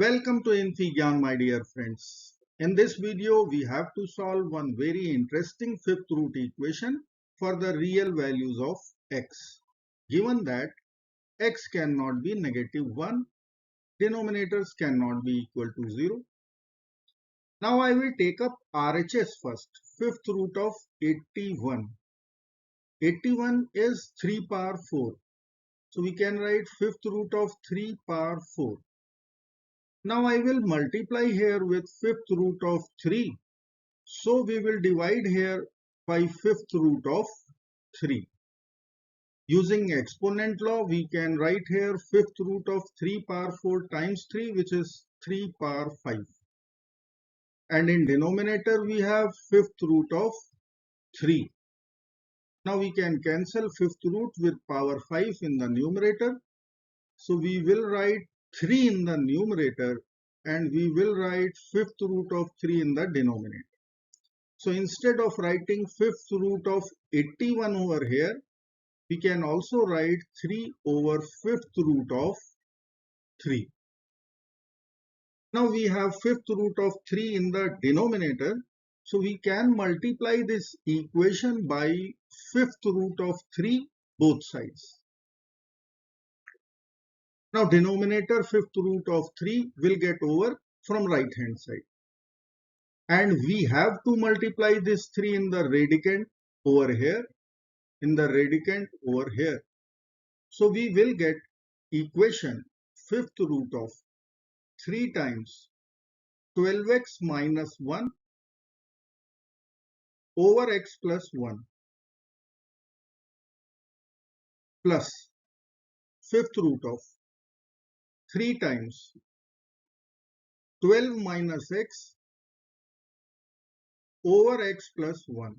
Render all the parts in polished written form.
Welcome to infyGyan, my dear friends. In this video, we have to solve one very interesting fifth root equation for the real values of x. Given that x cannot be -1, denominators cannot be equal to 0. Now I will take up RHS first, fifth root of 81. 81 is 3 power 4. So we can write fifth root of 3 power 4. Now I will multiply here with fifth root of 3. So we will divide here by fifth root of 3. Using exponent law, we can write here fifth root of 3 power 4 times 3, which is 3 power 5. And in denominator, we have fifth root of 3. Now we can cancel fifth root with power 5 in the numerator. So we will write 3 in the numerator and we will write fifth root of 3 in the denominator. So instead of writing fifth root of 81 over here, we can also write 3 over fifth root of 3. Now we have fifth root of 3 in the denominator. So we can multiply this equation by fifth root of 3 both sides. Now denominator fifth root of 3 will get over from right hand side. And we have to multiply this 3 in the radicand over here, in the radicand over here. So we will get equation fifth root of 3 times 12x minus 1 over x plus 1 plus fifth root of 3 times 12 minus x over x plus 1.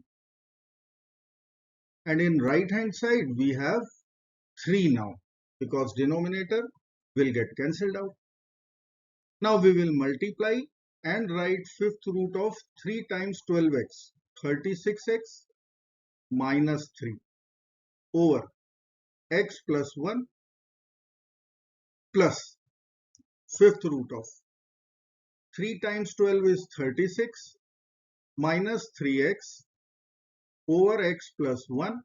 And in right hand side we have 3 now because denominator will get cancelled out. Now we will multiply and write fifth root of 3 times 12x, 36x minus 3 over x plus 1 plus fifth root of 3 times 12 is 36 minus 3x over x plus 1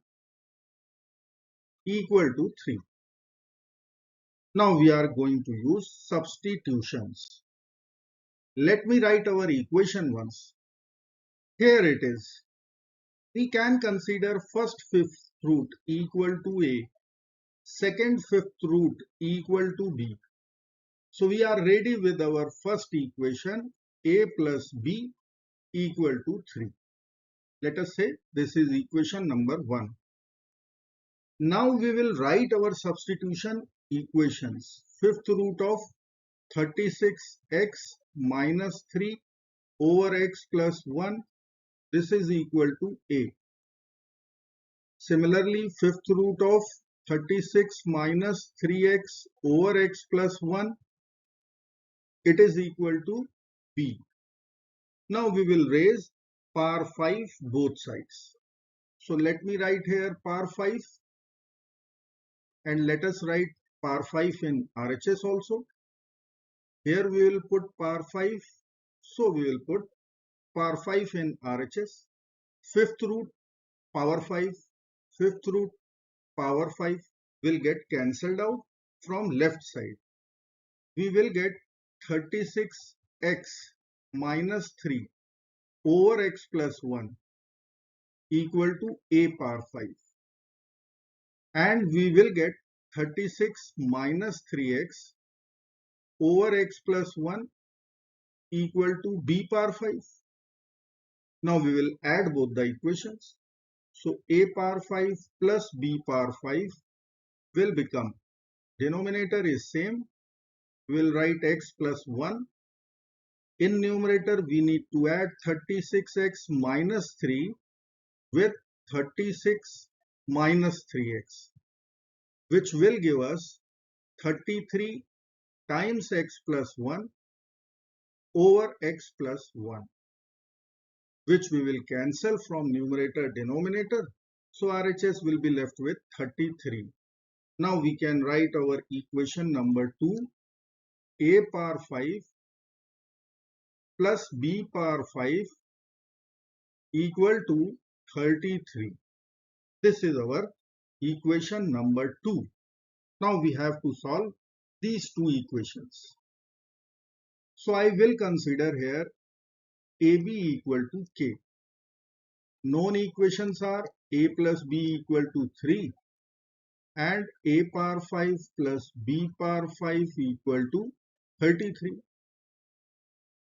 equal to 3. Now we are going to use substitutions. Let me write our equation once. Here it is. We can consider first fifth root equal to a, second fifth root equal to b. So we are ready with our first equation, a plus b equal to 3. Let us say this is equation number 1. Now we will write our substitution equations. Fifth root of 36x minus 3 over x plus 1. This is equal to a. Similarly, fifth root of 36 minus 3x over x plus 1. It is equal to b. Now we will raise power 5 both sides. So let me write here power 5 and let us write power 5 in RHS also. Here we will put power 5. So we will put power 5 in RHS. Fifth root power 5. Fifth root power 5 will get cancelled out from left side. We will get 36x minus 3 over x plus 1 equal to a power 5. And we will get 36 minus 3x over x plus 1 equal to b power 5. Now we will add both the equations. So a power 5 plus b power 5 will become, denominator is same, we will write x plus 1. In numerator we need to add 36x minus 3 with 36 minus 3x, which will give us 33 times x plus 1 over x plus 1, which we will cancel from numerator denominator. So RHS will be left with 33. Now we can write our equation number 2. a power 5 plus b power 5 equal to 33. This is our equation number 2. Now we have to solve these two equations. So I will consider here AB equal to K. Known equations are A plus B equal to 3 and A power 5 plus B power 5 equal to 33.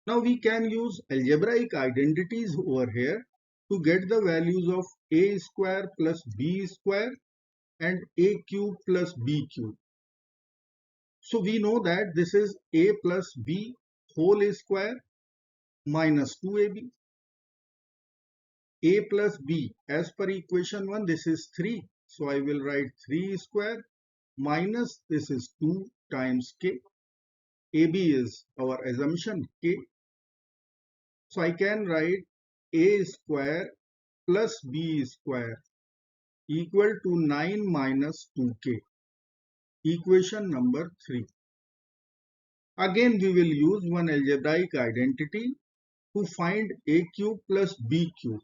Now we can use algebraic identities over here to get the values of A square plus B square and A cube plus B cube. So we know that this is A plus B whole square minus 2AB. A plus B as per equation 1, this is 3. So I will write 3 square minus this is 2 times K. AB is our assumption K. So I can write A square plus B square equal to 9 minus 2K. Equation number 3. Again we will use one algebraic identity to find A cube plus B cube,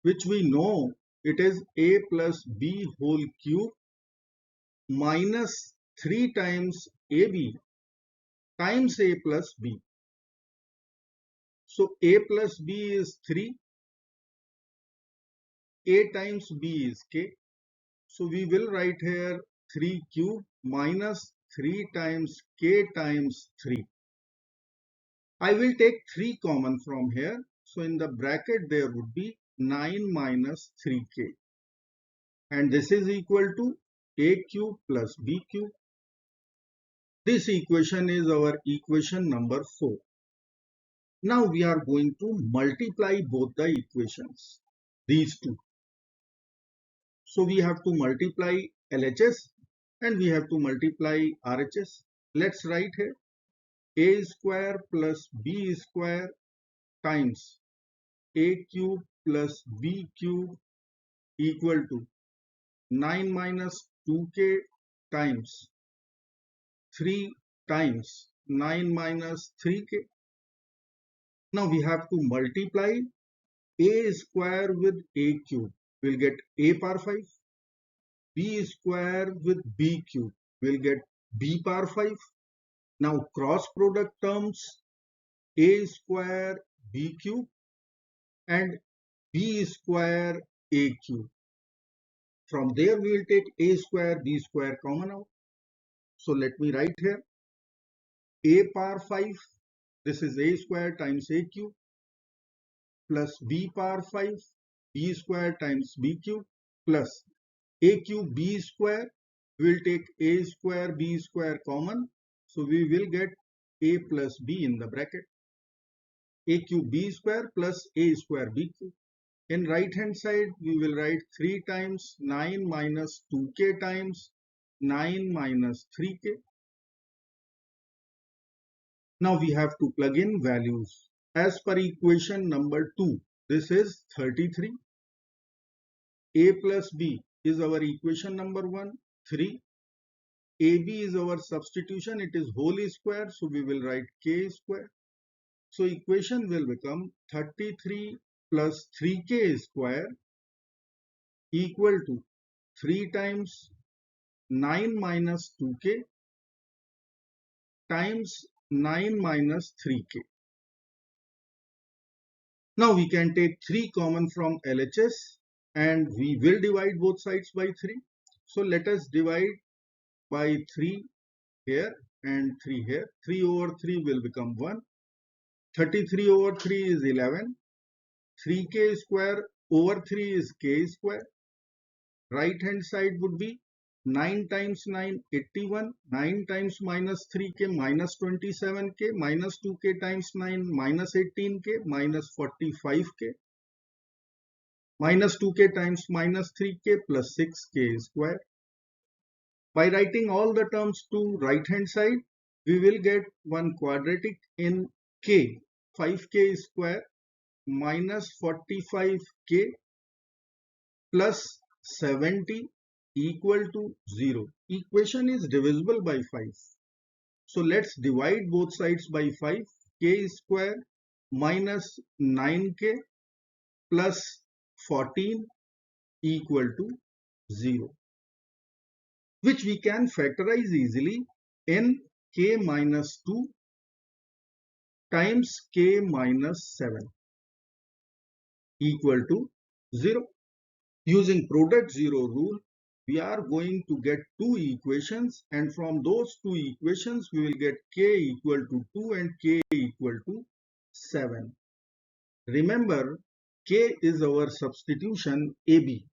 which we know it is A plus B whole cube minus 3 times AB times A plus B. So A plus B is 3, A times B is K. So we will write here 3 cube minus 3 times K times 3. I will take 3 common from here. So in the bracket there would be 9 minus 3K. And this is equal to A cube plus B cube. This equation is our equation number 4. Now we are going to multiply both the equations, these two. So we have to multiply LHS and we have to multiply RHS. Let's write here A square plus B square times A cube plus B cube equal to 9 minus 2K times 3 times 9 minus 3K. Now we have to multiply A square with A cube. We'll get A power 5. B square with B cube. We'll get B power 5. Now cross product terms A square B cube and B square A cube. From there we will take A square B square common out. So let me write here A power 5. This is A square times A cube plus B power 5 B square times B cube plus A cube B square. We will take A square B square common. So we will get A plus B in the bracket. A cube B square plus A square B cube. In right hand side we will write 3 times 9 minus 2K times 9 minus 3K. Now we have to plug in values. As per equation number 2, this is 33. A plus B is our equation number 1, 3. AB is our substitution, it is whole square, so we will write K square. So equation will become 33 plus 3K square equal to 3 times 9 minus 2K times 9 minus 3K. Now we can take 3 common from LHS and we will divide both sides by 3. So let us divide by 3 here and 3 here. 3 over 3 will become 1. 33 over 3 is 11. 3K square over 3 is K square. Right hand side would be 9 times 9, 81. 9 times minus 3K minus 27K minus 2K times 9 minus 18K minus 45K. Minus 2K times minus 3K plus 6K square. By writing all the terms to right hand side, we will get one quadratic in K, 5K square minus 45K plus 70 equal to 0. Equation is divisible by 5. So let's divide both sides by 5. K square minus 9k plus 14 equal to 0, which we can factorize easily. N k minus 2 times k minus 7 equal to 0. Using product zero rule, we are going to get two equations, and from those two equations we will get k equal to 2 and k equal to 7. Remember, k is our substitution AB.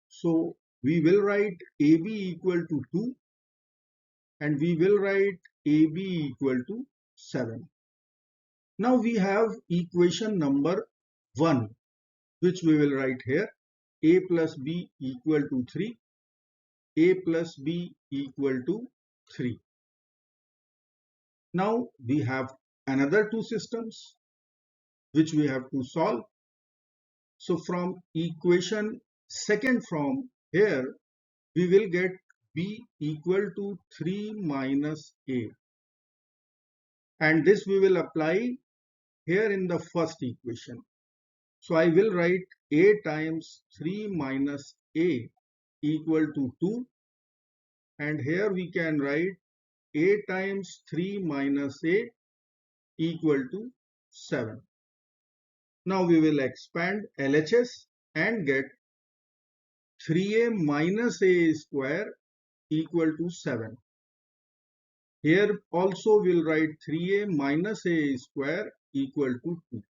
So we will write AB equal to 2 and we will write AB equal to 7. Now we have equation number 1, which we will write here. A plus B equal to 3. A plus B equal to 3. Now we have another two systems which we have to solve. So from equation second from here, we will get B equal to 3 minus A. And this we will apply here in the first equation. So I will write A times 3 minus A equal to 2. And here we can write A times 3 minus A equal to 7. Now we will expand LHS and get 3A minus A square equal to 7. Here also we'll write 3A minus A square equal to 2.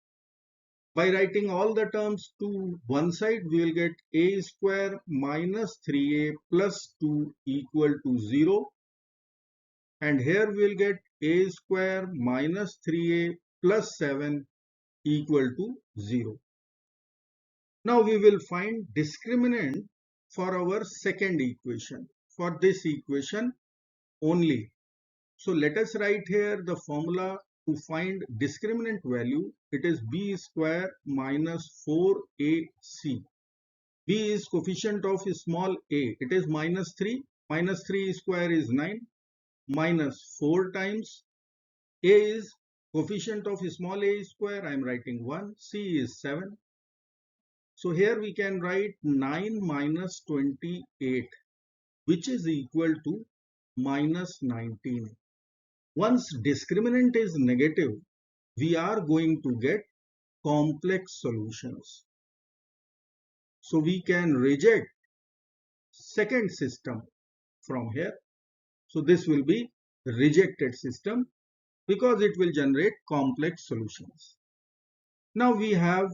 By writing all the terms to one side, we will get A square minus 3A plus 2 equal to 0. And here we will get A square minus 3A plus 7 equal to 0. Now we will find discriminant for our second equation, for this equation only. So let us write here the formula to find discriminant value. It is B square minus 4AC. B is coefficient of small a. It is minus 3. Minus 3 square is 9. Minus 4 times a is coefficient of small a square. I am writing 1. C is 7. So here we can write 9 minus 28, which is equal to minus 19. Once discriminant is negative, we are going to get complex solutions. So we can reject second system from here. So this will be rejected system because it will generate complex solutions. Now we have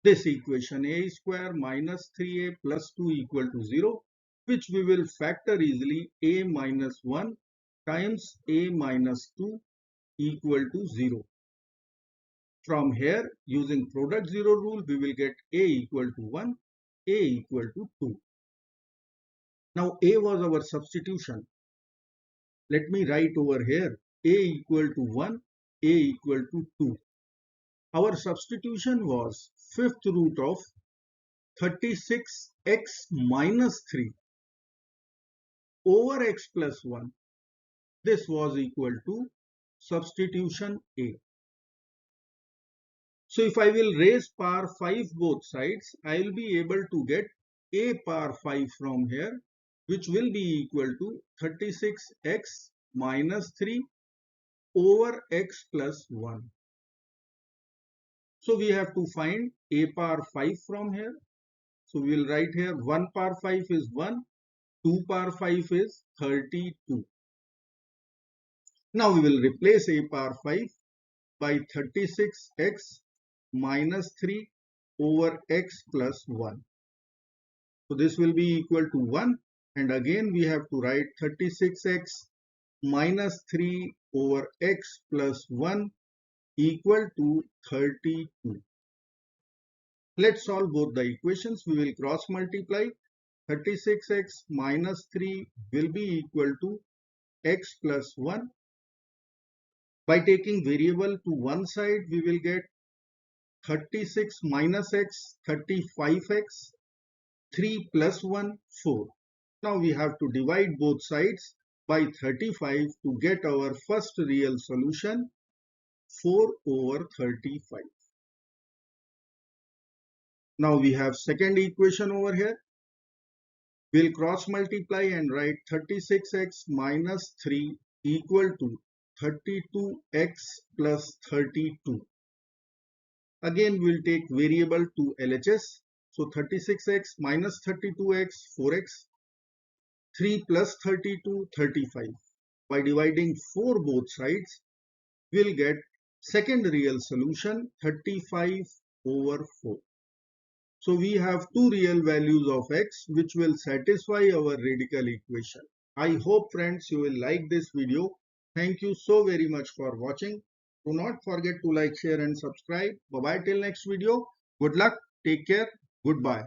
this equation a square minus 3a plus 2 equal to 0, which we will factor easily. A minus 1 times a minus 2 equal to 0. From here, using product zero rule, we will get a equal to 1, a equal to 2. Now a was our substitution. Let me write over here a equal to 1, a equal to 2. Our substitution was fifth root of 36x minus 3 over x plus 1. This was equal to substitution A. So if I will raise power 5 both sides, I will be able to get a power 5 from here, which will be equal to 36x minus 3 over x plus 1. So we have to find a power 5 from here. So we will write here 1 power 5 is 1, 2 power 5 is 32. Now we will replace a power 5 by 36x minus 3 over x plus 1. So this will be equal to 1, and again we have to write 36x minus 3 over x plus 1 equal to 32. Let's solve both the equations. We will cross multiply. 36x minus 3 will be equal to x plus 1. By taking variable to one side, we will get 36 minus x, 35x, 3 plus 1, 4. Now we have to divide both sides by 35 to get our first real solution, 4 over 35. Now we have second equation over here. We'll cross multiply and write 36x minus 3 equal to 32x plus 32. Again, we'll take variable to LHS. So 36x minus 32x, 4x, 3 plus 32, 35. By dividing 4 both sides, we'll get second real solution, 35 over 4. So we have two real values of x which will satisfy our radical equation. I hope friends you will like this video. Thank you so very much for watching. Do not forget to like, share and subscribe. Bye bye till next video. Good luck. Take care. Goodbye.